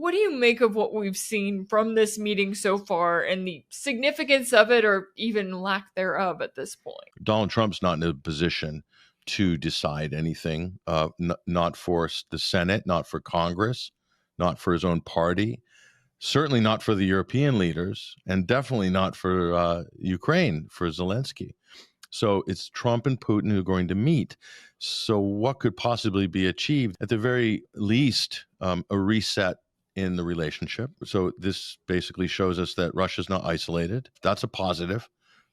what do you make of what we've seen from this meeting so far and the significance of it, or even lack thereof at this point? Donald Trump's not in a position to decide anything, not for the Senate, not for Congress, not for his own party, certainly not for the European leaders, and definitely not for Ukraine, for Zelensky. So it's Trump and Putin who are going to meet. So what could possibly be achieved? At the very least, a reset in the relationship. So this basically shows us that Russia's not isolated. That's a positive.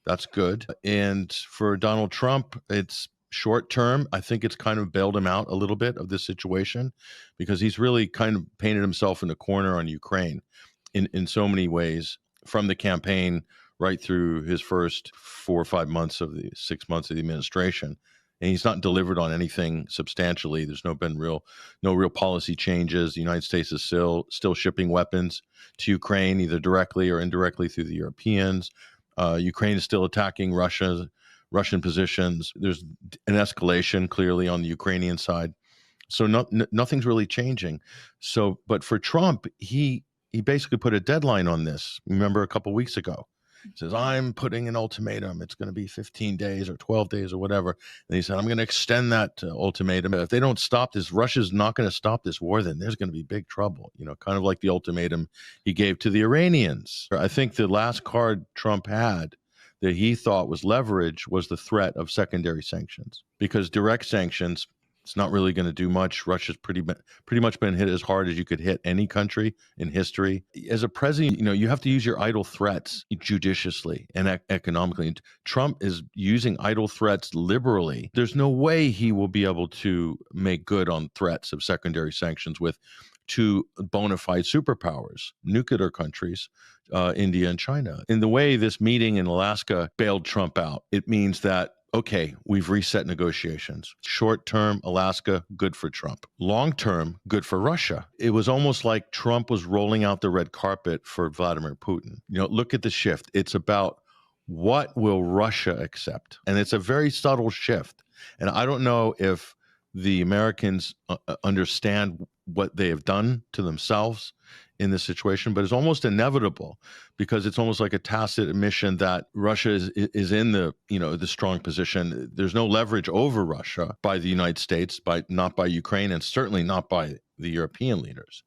That's good. And for Donald Trump, it's short term. I think it's kind of bailed him out a little bit of this situation because he's really kind of painted himself in a corner on Ukraine in so many ways, from the campaign right through his first 4 or 5 months of the 6 months of the administration. And he's not delivered on anything substantially. There's no real policy changes. The United States is still shipping weapons to Ukraine, either directly or indirectly through the Europeans. Ukraine is still attacking Russian positions. There's an escalation clearly on the Ukrainian side. So nothing's really changing. So, but for Trump, he basically put a deadline on this. Remember a couple of weeks ago, he says, I'm putting an ultimatum. It's going to be 15 days or 12 days or whatever. And he said, I'm going to extend that ultimatum. If they don't stop this, Russia's not going to stop this war, then there's going to be big trouble, kind of like the ultimatum he gave to the Iranians. I think the last card Trump had that he thought was leverage was the threat of secondary sanctions, because direct sanctions, it's not really going to do much. Russia's pretty much been hit as hard as you could hit any country in history. As a president, you have to use your idle threats judiciously and economically. And Trump is using idle threats liberally. There's no way he will be able to make good on threats of secondary sanctions with two bona fide superpowers, nuclear countries, India and China. In the way this meeting in Alaska bailed Trump out, it means that, okay, we've reset negotiations. Short term, Alaska, good for Trump. Long term, good for Russia. It was almost like Trump was rolling out the red carpet for Vladimir Putin. Look at the shift. It's about what will Russia accept? And it's a very subtle shift. And I don't know if the Americans understand what they have done to themselves in this situation, but it's almost inevitable, because it's almost like a tacit admission that Russia is in the strong position. There's no leverage over Russia by the United States, not by Ukraine, and certainly not by the European leaders.